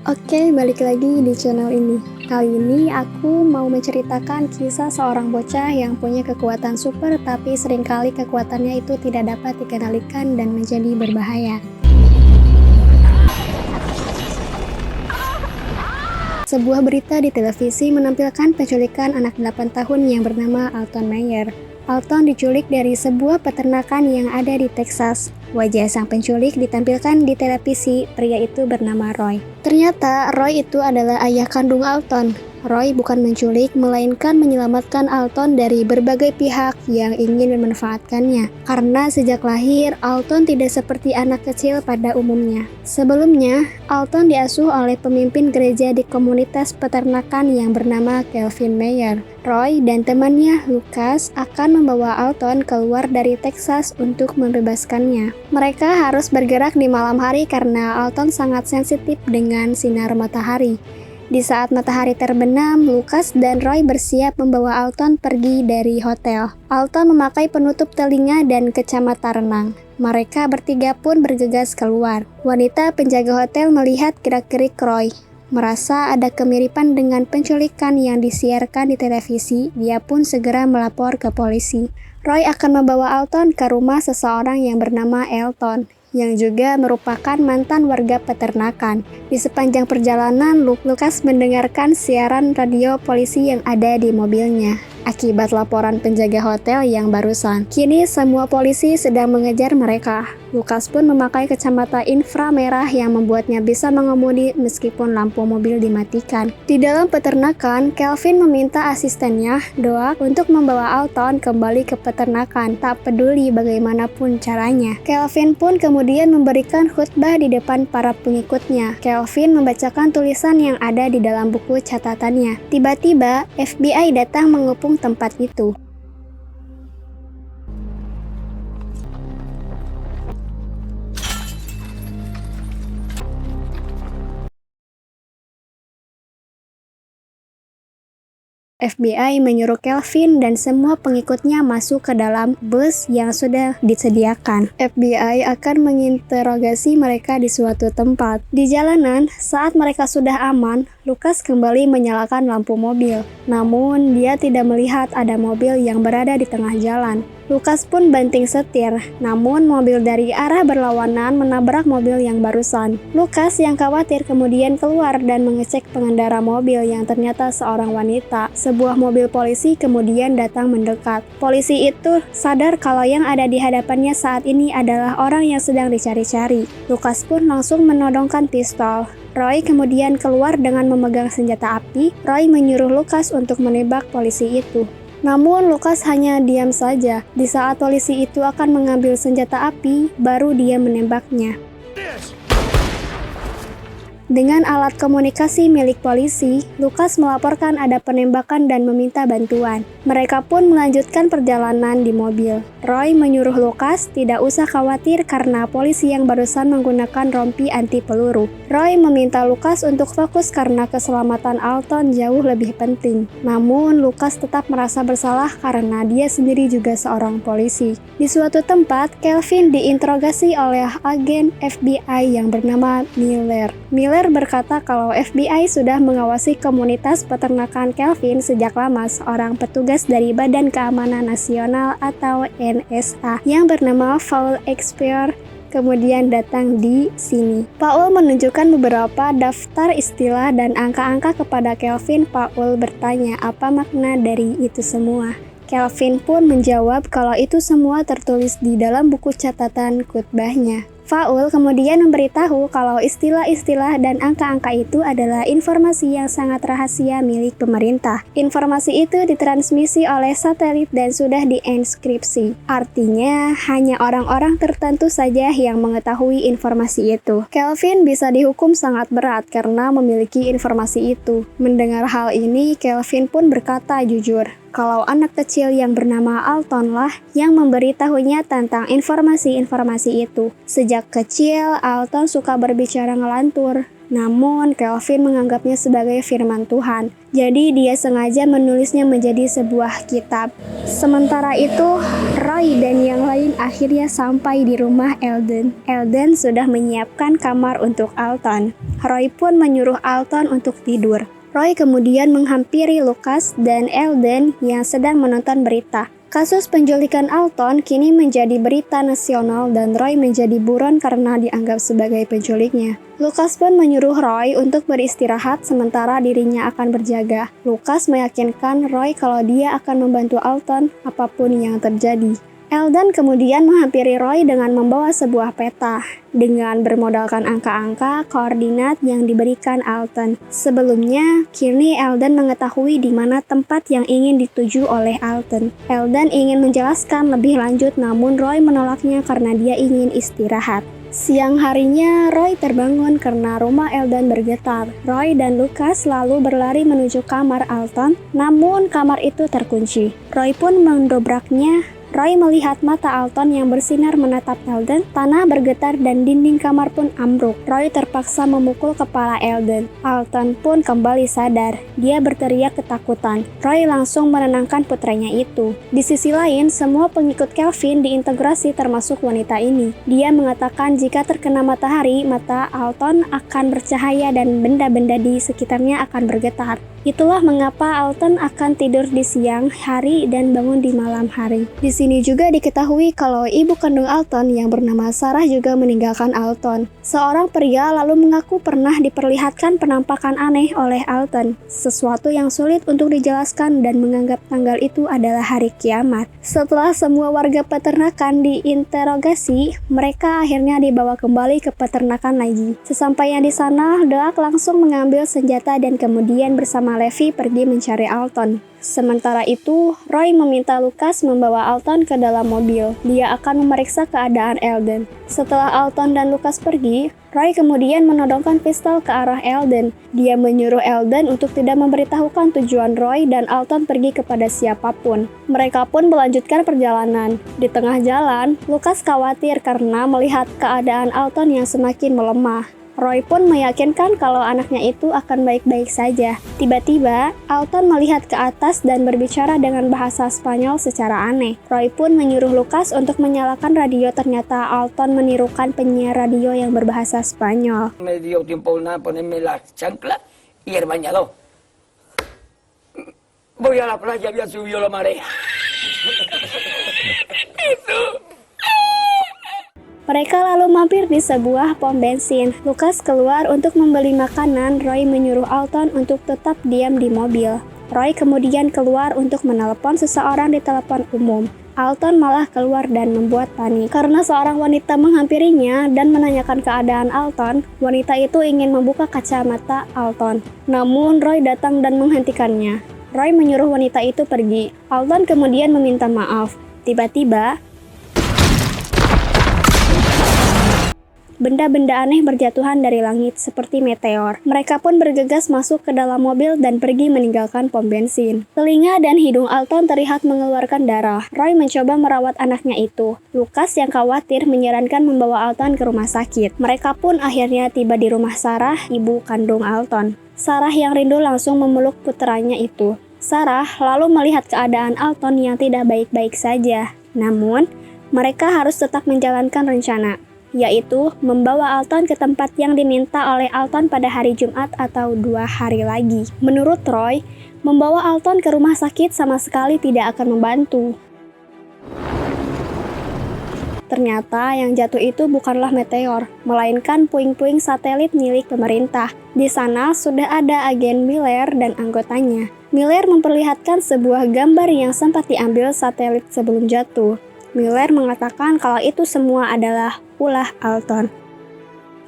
Oke, balik lagi di channel ini. Kali ini aku mau menceritakan kisah seorang bocah yang punya kekuatan super tapi seringkali kekuatannya itu tidak dapat dikendalikan dan menjadi berbahaya. Sebuah berita di televisi menampilkan penculikan anak 8 tahun yang bernama Alton Mayer. Alton diculik dari sebuah peternakan yang ada di Texas. Wajah sang penculik ditampilkan di televisi, pria itu bernama Roy. Ternyata Roy itu adalah ayah kandung Alton. Roy bukan menculik, melainkan menyelamatkan Alton dari berbagai pihak yang ingin memanfaatkannya. Karena sejak lahir, Alton tidak seperti anak kecil pada umumnya. Sebelumnya, Alton diasuh oleh pemimpin gereja di komunitas peternakan yang bernama Kelvin Mayer. Roy dan temannya, Lucas, akan membawa Alton keluar dari Texas untuk membebaskannya. Mereka harus bergerak di malam hari karena Alton sangat sensitif dengan sinar matahari. Di saat matahari terbenam, Lucas dan Roy bersiap membawa Alton pergi dari hotel. Alton memakai penutup telinga dan kacamata renang. Mereka bertiga pun bergegas keluar. Wanita penjaga hotel melihat gerak-gerik Roy. Merasa ada kemiripan dengan penculikan yang disiarkan di televisi, dia pun segera melapor ke polisi. Roy akan membawa Alton ke rumah seseorang yang bernama Elton, yang juga merupakan mantan warga peternakan. Di sepanjang perjalanan, Lucas mendengarkan siaran radio polisi yang ada di mobilnya. Akibat laporan penjaga hotel yang barusan, kini semua polisi sedang mengejar mereka. Lucas pun memakai kacamata inframerah yang membuatnya bisa mengemudi meskipun lampu mobil dimatikan. Di dalam peternakan, Kelvin meminta asistennya, Doak, untuk membawa Alton kembali ke peternakan, tak peduli bagaimanapun caranya. Kelvin pun kemudian memberikan khutbah di depan para pengikutnya. Kelvin membacakan tulisan yang ada di dalam buku catatannya. Tiba-tiba, FBI datang mengepung tempat itu. FBI menyuruh Kelvin dan semua pengikutnya masuk ke dalam bus yang sudah disediakan. FBI akan menginterogasi mereka di suatu tempat. Di jalanan, saat mereka sudah aman, Lucas kembali menyalakan lampu mobil. Namun, dia tidak melihat ada mobil yang berada di tengah jalan. Lucas pun banting setir, namun mobil dari arah berlawanan menabrak mobil yang barusan. Lucas yang khawatir kemudian keluar dan mengecek pengendara mobil yang ternyata seorang wanita. Sebuah mobil polisi kemudian datang mendekat. Polisi itu sadar kalau yang ada di hadapannya saat ini adalah orang yang sedang dicari-cari. Lucas pun langsung menodongkan pistol. Roy kemudian keluar dengan memegang senjata api. Roy menyuruh Lucas untuk menembak polisi itu. Namun Lucas hanya diam saja. Di saat polisi itu akan mengambil senjata api, baru dia menembaknya. Dengan alat komunikasi milik polisi, Lucas melaporkan ada penembakan dan meminta bantuan. Mereka pun melanjutkan perjalanan di mobil. Roy menyuruh Lucas tidak usah khawatir karena polisi yang barusan menggunakan rompi anti peluru. Roy meminta Lucas untuk fokus karena keselamatan Alton jauh lebih penting. Namun, Lucas tetap merasa bersalah karena dia sendiri juga seorang polisi. Di suatu tempat, Kelvin diinterogasi oleh agen FBI yang bernama Miller. Miller berkata kalau FBI sudah mengawasi komunitas peternakan Kelvin sejak lama. Seorang petugas dari Badan Keamanan Nasional atau NSA yang bernama Paul Expert kemudian datang di sini. Paul menunjukkan beberapa daftar istilah dan angka-angka kepada Kelvin. Paul bertanya apa makna dari itu semua. Kelvin pun menjawab kalau itu semua tertulis di dalam buku catatan khutbahnya. Paul kemudian memberitahu kalau istilah-istilah dan angka-angka itu adalah informasi yang sangat rahasia milik pemerintah. Informasi itu ditransmisi oleh satelit dan sudah dienkripsi. Artinya, hanya orang-orang tertentu saja yang mengetahui informasi itu. Kelvin bisa dihukum sangat berat karena memiliki informasi itu. Mendengar hal ini, Kelvin pun berkata jujur, kalau anak kecil yang bernama Alton lah yang memberitahunya tentang informasi-informasi itu. Sejak kecil, Alton suka berbicara ngelantur. Namun, Kelvin menganggapnya sebagai firman Tuhan. Jadi, dia sengaja menulisnya menjadi sebuah kitab. Sementara itu, Roy dan yang lain akhirnya sampai di rumah Eldon. Eldon sudah menyiapkan kamar untuk Alton. Roy pun menyuruh Alton untuk tidur. Roy kemudian menghampiri Lucas dan Eldon yang sedang menonton berita. Kasus penculikan Alton kini menjadi berita nasional dan Roy menjadi buron karena dianggap sebagai penculiknya. Lucas pun menyuruh Roy untuk beristirahat sementara dirinya akan berjaga. Lucas meyakinkan Roy kalau dia akan membantu Alton apapun yang terjadi. Eldon kemudian menghampiri Roy dengan membawa sebuah peta dengan bermodalkan angka-angka koordinat yang diberikan Alton. Sebelumnya, kini Eldon mengetahui di mana tempat yang ingin dituju oleh Alton. Eldon ingin menjelaskan lebih lanjut namun Roy menolaknya karena dia ingin istirahat. Siang harinya, Roy terbangun karena rumah Eldon bergetar. Roy dan Lucas lalu berlari menuju kamar Alton, namun kamar itu terkunci. Roy pun mendobraknya. Roy melihat mata Alton yang bersinar menatap Eldon, tanah bergetar dan dinding kamar pun ambruk. Roy terpaksa memukul kepala Eldon. Alton pun kembali sadar. Dia berteriak ketakutan. Roy langsung menenangkan putranya itu. Di sisi lain, semua pengikut Kelvin diintegrasi termasuk wanita ini. Dia mengatakan jika terkena matahari, mata Alton akan bercahaya dan benda-benda di sekitarnya akan bergetar. Itulah mengapa Alton akan tidur di siang hari dan bangun di malam hari. Di sini juga diketahui kalau ibu kandung Alton yang bernama Sarah juga meninggalkan Alton. Seorang pria lalu mengaku pernah diperlihatkan penampakan aneh oleh Alton, sesuatu yang sulit untuk dijelaskan dan menganggap tanggal itu adalah hari kiamat. Setelah semua warga peternakan diinterogasi, mereka akhirnya dibawa kembali ke peternakan lagi. Sesampainya di sana, Doak langsung mengambil senjata dan kemudian bersama Levi pergi mencari Alton. Sementara itu, Roy meminta Lucas membawa Alton ke dalam mobil. Dia akan memeriksa keadaan Eldon. Setelah Alton dan Lucas pergi, Roy kemudian menodongkan pistol ke arah Eldon. Dia menyuruh Eldon untuk tidak memberitahukan tujuan Roy dan Alton pergi kepada siapapun. Mereka pun melanjutkan perjalanan. Di tengah jalan, Lucas khawatir karena melihat keadaan Alton yang semakin melemah. Roy pun meyakinkan kalau anaknya itu akan baik-baik saja. Tiba-tiba, Alton melihat ke atas dan berbicara dengan bahasa Spanyol secara aneh. Roy pun menyuruh Lucas untuk menyalakan radio. Ternyata Alton menirukan penyiar radio yang berbahasa Spanyol. Me dio tiempo una ponerme la chancla y el bañador. Voy a la playa, había subido la marea. Itu. Mereka lalu mampir di sebuah pom bensin. Lucas keluar untuk membeli makanan. Roy menyuruh Alton untuk tetap diam di mobil. Roy kemudian keluar untuk menelepon seseorang di telepon umum. Alton malah keluar dan membuat panik karena seorang wanita menghampirinya dan menanyakan keadaan Alton. Wanita itu ingin membuka kacamata Alton, namun Roy datang dan menghentikannya. Roy menyuruh wanita itu pergi. Alton kemudian meminta maaf. Tiba-tiba, benda-benda aneh berjatuhan dari langit seperti meteor. Mereka pun bergegas masuk ke dalam mobil dan pergi meninggalkan pom bensin. Telinga dan hidung Alton terlihat mengeluarkan darah. Roy mencoba merawat anaknya itu. Lucas yang khawatir menyarankan membawa Alton ke rumah sakit. Mereka pun akhirnya tiba di rumah Sarah, ibu kandung Alton. Sarah yang rindu langsung memeluk putranya itu. Sarah lalu melihat keadaan Alton yang tidak baik-baik saja. Namun, mereka harus tetap menjalankan rencana, yaitu membawa Alton ke tempat yang diminta oleh Alton pada hari Jumat atau 2 hari lagi. Menurut Roy, membawa Alton ke rumah sakit sama sekali tidak akan membantu. Ternyata yang jatuh itu bukanlah meteor, melainkan puing-puing satelit milik pemerintah. Di sana sudah ada agen Miller dan anggotanya. Miller memperlihatkan sebuah gambar yang sempat diambil satelit sebelum jatuh. Miller mengatakan kalau itu semua adalah ulah Alton.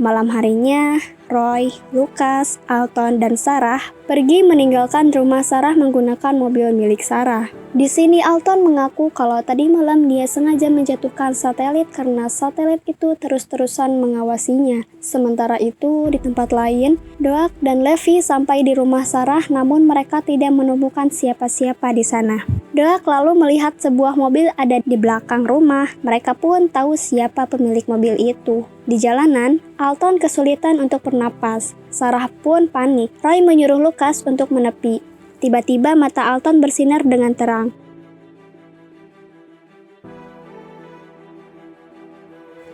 Malam harinya, Roy, Lucas, Alton, dan Sarah pergi meninggalkan rumah Sarah menggunakan mobil milik Sarah. Di sini Alton mengaku kalau tadi malam dia sengaja menjatuhkan satelit karena satelit itu terus-terusan mengawasinya. Sementara itu, di tempat lain, Doak dan Levi sampai di rumah Sarah namun mereka tidak menemukan siapa-siapa di sana. Doak lalu melihat sebuah mobil ada di belakang rumah. Mereka pun tahu siapa pemilik mobil itu. Di jalanan, Alton kesulitan untuk bernapas. Sarah pun panik. Roy menyuruh Lucas untuk menepi. Tiba-tiba mata Alton bersinar dengan terang.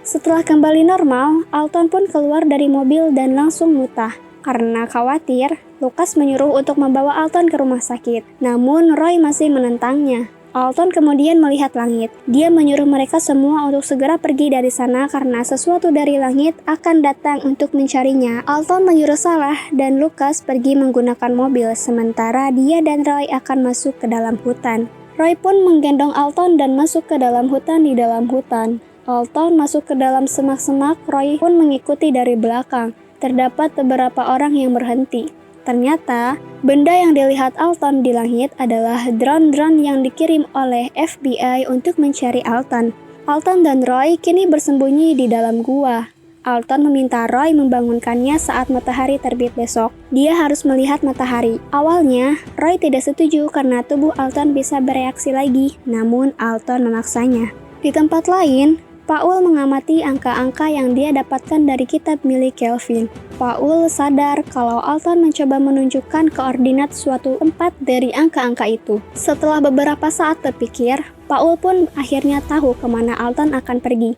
Setelah kembali normal, Alton pun keluar dari mobil dan langsung muntah. Karena khawatir, Lucas menyuruh untuk membawa Alton ke rumah sakit. Namun Roy masih menentangnya. Alton kemudian melihat langit. Dia menyuruh mereka semua untuk segera pergi dari sana karena sesuatu dari langit akan datang untuk mencarinya. Alton menyuruh Sarah dan Lucas pergi menggunakan mobil, sementara dia dan Roy akan masuk ke dalam hutan. Roy pun menggendong Alton dan masuk ke dalam hutan di dalam hutan. Alton masuk ke dalam semak-semak, Roy pun mengikuti dari belakang. Terdapat beberapa orang yang berhenti. Ternyata, benda yang dilihat Alton di langit adalah drone-drone yang dikirim oleh FBI untuk mencari Alton. Alton dan Roy kini bersembunyi di dalam gua. Alton meminta Roy membangunkannya saat matahari terbit besok. Dia harus melihat matahari. Awalnya, Roy tidak setuju karena tubuh Alton bisa bereaksi lagi, namun Alton memaksanya. Di tempat lain, Paul mengamati angka-angka yang dia dapatkan dari kitab milik Kelvin. Paul sadar kalau Alton mencoba menunjukkan koordinat suatu tempat dari angka-angka itu. Setelah beberapa saat terpikir, Paul pun akhirnya tahu kemana Alton akan pergi.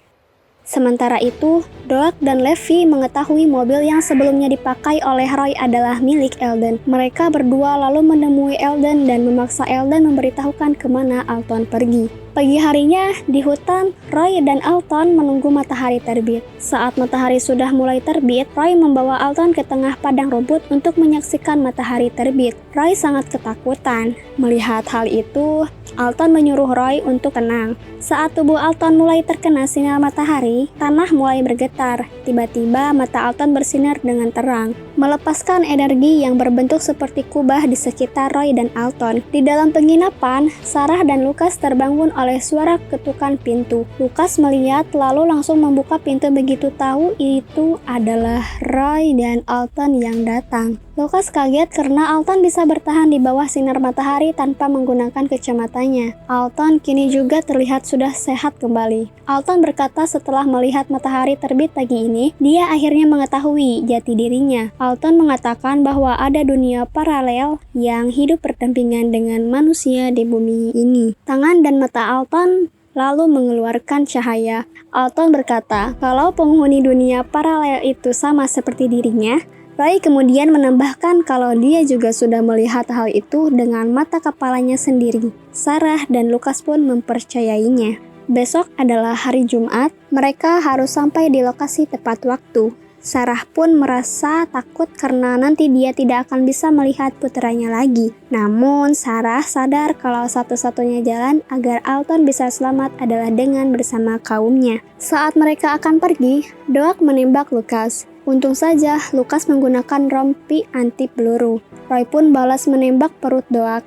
Sementara itu, Doak dan Levi mengetahui mobil yang sebelumnya dipakai oleh Roy adalah milik Eldon. Mereka berdua lalu menemui Eldon dan memaksa Eldon memberitahukan kemana Alton pergi. Pagi harinya, di hutan, Roy dan Alton menunggu matahari terbit. Saat matahari sudah mulai terbit, Roy membawa Alton ke tengah padang rumput untuk menyaksikan matahari terbit. Roy sangat ketakutan. Melihat hal itu, Alton menyuruh Roy untuk tenang. Saat tubuh Alton mulai terkena sinar matahari, tanah mulai bergetar. Tiba-tiba mata Alton bersinar dengan terang, melepaskan energi yang berbentuk seperti kubah di sekitar Roy dan Alton. Di dalam penginapan, Sarah dan Lucas terbangun oleh suara ketukan pintu. Lucas melihat lalu langsung membuka pintu begitu tahu itu adalah Roy dan Alton yang datang. Lucas kaget karena Alton bisa bertahan di bawah sinar matahari tanpa menggunakan kacamatanya. Alton kini juga terlihat sudah sehat kembali. Alton berkata setelah melihat matahari terbit pagi ini, dia akhirnya mengetahui jati dirinya. Alton mengatakan bahwa ada dunia paralel yang hidup berdampingan dengan manusia di bumi ini. Tangan dan mata Alton lalu mengeluarkan cahaya. Alton berkata kalau penghuni dunia paralel itu sama seperti dirinya. Roy kemudian menambahkan kalau dia juga sudah melihat hal itu dengan mata kepalanya sendiri. Sarah dan Lucas pun mempercayainya. Besok adalah hari Jumat, mereka harus sampai di lokasi tepat waktu. Sarah pun merasa takut karena nanti dia tidak akan bisa melihat putranya lagi. Namun, Sarah sadar kalau satu-satunya jalan agar Alton bisa selamat adalah dengan bersama kaumnya. Saat mereka akan pergi, Doak menembak Lucas. Untung saja, Lucas menggunakan rompi anti peluru. Roy pun balas menembak perut Doak.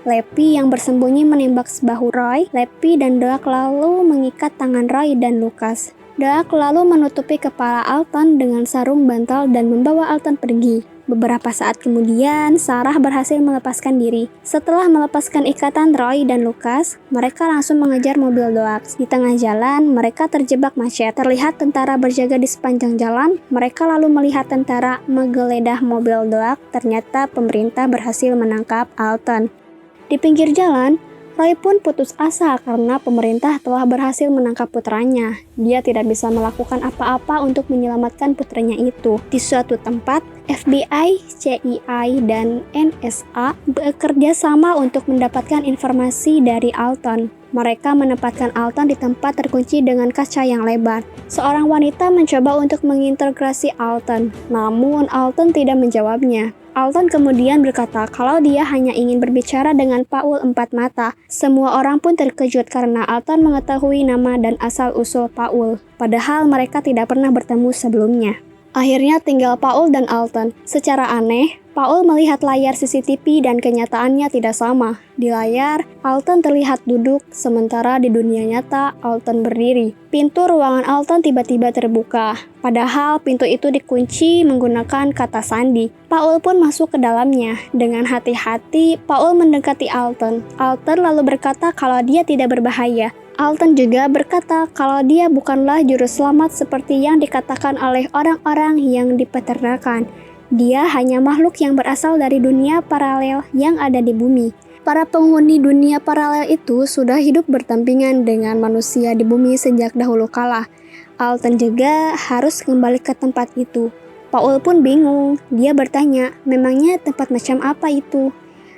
Levi yang bersembunyi menembak bahu Roy. Levi dan Doak lalu mengikat tangan Roy dan Lucas. Doak lalu menutupi kepala Alton dengan sarung bantal dan membawa Alton pergi. Beberapa saat kemudian, Sarah berhasil melepaskan diri. Setelah melepaskan ikatan Roy dan Lucas, mereka langsung mengejar mobil Doak. Di tengah jalan, mereka terjebak macet. Terlihat tentara berjaga di sepanjang jalan. Mereka lalu melihat tentara menggeledah mobil Doak. Ternyata pemerintah berhasil menangkap Alton. Di pinggir jalan, Roy pun putus asa karena pemerintah telah berhasil menangkap putranya. Dia tidak bisa melakukan apa-apa untuk menyelamatkan putranya itu. Di suatu tempat, FBI, CIA, dan NSA bekerja sama untuk mendapatkan informasi dari Alton. Mereka menempatkan Alton di tempat terkunci dengan kaca yang lebar. Seorang wanita mencoba untuk mengintegrasi Alton, namun Alton tidak menjawabnya. Alton kemudian berkata kalau dia hanya ingin berbicara dengan Paul Empat Mata. Semua orang pun terkejut karena Alton mengetahui nama dan asal-usul Paul, padahal mereka tidak pernah bertemu sebelumnya. Akhirnya tinggal Paul dan Alton. Secara aneh, Paul melihat layar CCTV dan kenyataannya tidak sama. Di layar, Alton terlihat duduk, sementara di dunia nyata, Alton berdiri. Pintu ruangan Alton tiba-tiba terbuka. Padahal pintu itu dikunci menggunakan kata sandi. Paul pun masuk ke dalamnya. Dengan hati-hati, Paul mendekati Alton. Alton lalu berkata kalau dia tidak berbahaya. Alton juga berkata kalau dia bukanlah juru selamat seperti yang dikatakan oleh orang-orang yang dipeternakan. Dia hanya makhluk yang berasal dari dunia paralel yang ada di bumi. Para penghuni dunia paralel itu sudah hidup berdampingan dengan manusia di bumi sejak dahulu kala. Alton juga harus kembali ke tempat itu. Paul pun bingung. Dia bertanya, memangnya tempat macam apa itu?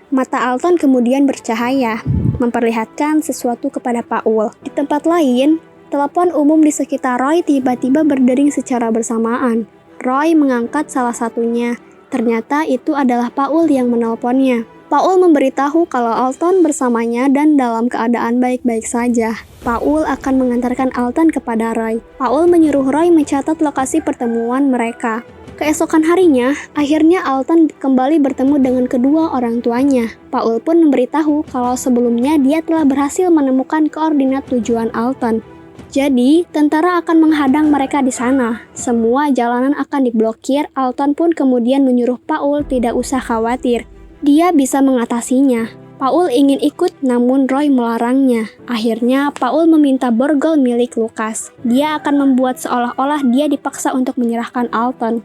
Mata Alton kemudian bercahaya, memperlihatkan sesuatu kepada Paul. Di tempat lain, telepon umum di sekitar Roy tiba-tiba berdering secara bersamaan. Roy mengangkat salah satunya. Ternyata itu adalah Paul yang menelponnya. Paul memberitahu kalau Alton bersamanya dan dalam keadaan baik-baik saja. Paul akan mengantarkan Alton kepada Roy. Paul menyuruh Roy mencatat lokasi pertemuan mereka. Keesokan harinya, akhirnya Alton kembali bertemu dengan kedua orang tuanya. Paul pun memberitahu kalau sebelumnya dia telah berhasil menemukan koordinat tujuan Alton. Jadi, tentara akan menghadang mereka di sana. Semua jalanan akan diblokir. Alton pun kemudian menyuruh Paul tidak usah khawatir. Dia bisa mengatasinya. Paul ingin ikut namun Roy melarangnya. Akhirnya, Paul meminta borgol milik Lucas. Dia akan membuat seolah-olah dia dipaksa untuk menyerahkan Alton.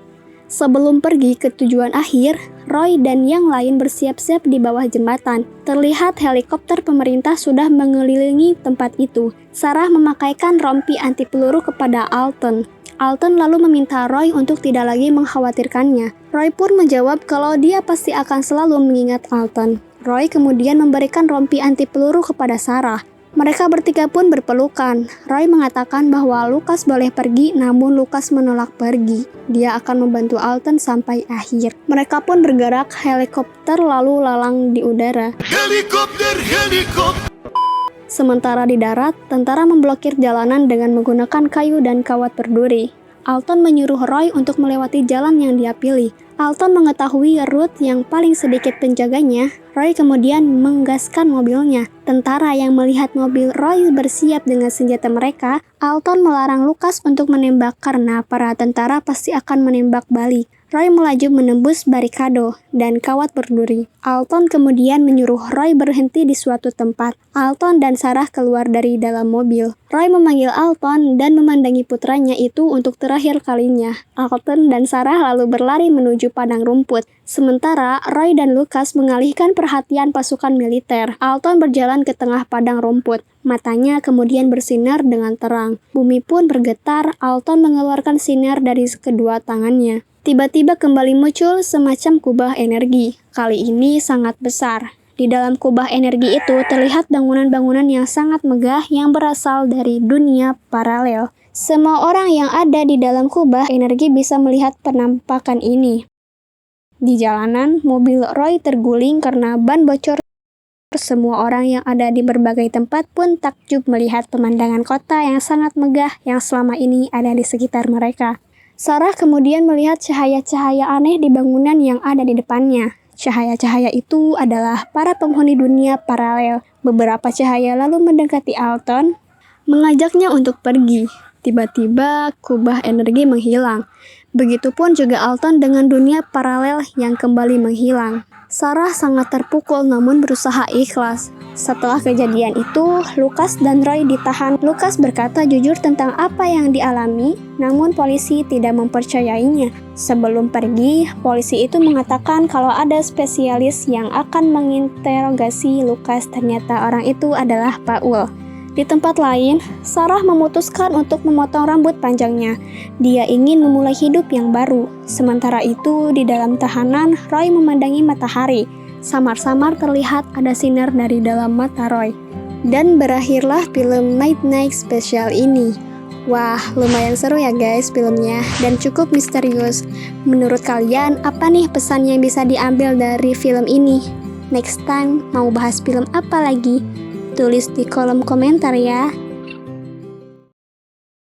Sebelum pergi ke tujuan akhir, Roy dan yang lain bersiap-siap di bawah jembatan. Terlihat helikopter pemerintah sudah mengelilingi tempat itu. Sarah memakaikan rompi anti peluru kepada Alton. Alton lalu meminta Roy untuk tidak lagi mengkhawatirkannya. Roy pun menjawab kalau dia pasti akan selalu mengingat Alton. Roy kemudian memberikan rompi anti peluru kepada Sarah. Mereka bertiga pun berpelukan. Roy mengatakan bahwa Lucas boleh pergi, namun Lucas menolak pergi. Dia akan membantu Alton sampai akhir. Mereka pun bergerak, helikopter lalu lalang di udara. Helikopter. Sementara di darat, tentara memblokir jalanan dengan menggunakan kayu dan kawat berduri. Alton menyuruh Roy untuk melewati jalan yang dia pilih. Alton mengetahui rute yang paling sedikit penjaganya. Roy kemudian menggaskan mobilnya. Tentara yang melihat mobil Roy bersiap dengan senjata mereka, Alton melarang Lucas untuk menembak karena para tentara pasti akan menembak balik. Roy melaju menembus barikade dan kawat berduri. Alton kemudian menyuruh Roy berhenti di suatu tempat. Alton dan Sarah keluar dari dalam mobil. Roy memanggil Alton dan memandangi putranya itu untuk terakhir kalinya. Alton dan Sarah lalu berlari menuju padang rumput. Sementara Roy dan Lucas mengalihkan perhatian pasukan militer. Alton berjalan ke tengah padang rumput. Matanya kemudian bersinar dengan terang. Bumi pun bergetar. Alton mengeluarkan sinar dari kedua tangannya. Tiba-tiba kembali muncul semacam kubah energi. Kali ini sangat besar. Di dalam kubah energi itu terlihat bangunan-bangunan yang sangat megah yang berasal dari dunia paralel. Semua orang yang ada di dalam kubah energi bisa melihat penampakan ini. Di jalanan, mobil Roy terguling karena ban bocor. Semua orang yang ada di berbagai tempat pun takjub melihat pemandangan kota yang sangat megah yang selama ini ada di sekitar mereka. Sarah kemudian melihat cahaya-cahaya aneh di bangunan yang ada di depannya. Cahaya-cahaya itu adalah para penghuni dunia paralel. Beberapa cahaya lalu mendekati Alton, mengajaknya untuk pergi. Tiba-tiba, kubah energi menghilang. Begitupun juga Alton dengan dunia paralel yang kembali menghilang. Sarah sangat terpukul namun berusaha ikhlas. Setelah kejadian itu, Lucas dan Roy ditahan. Lucas berkata jujur tentang apa yang dialami, namun polisi tidak mempercayainya. Sebelum pergi, polisi itu mengatakan kalau ada spesialis yang akan menginterogasi Lucas. Ternyata orang itu adalah Paul. Di tempat lain, Sarah memutuskan untuk memotong rambut panjangnya. Dia ingin memulai hidup yang baru. Sementara itu, di dalam tahanan, Roy memandangi matahari. Samar-samar terlihat ada sinar dari dalam mata Roy. Dan berakhirlah film Night Night Special ini. Wah, lumayan seru ya guys filmnya, dan cukup misterius. Menurut kalian, apa nih pesan yang bisa diambil dari film ini? Next time, mau bahas film apa lagi? Tulis di kolom komentar ya.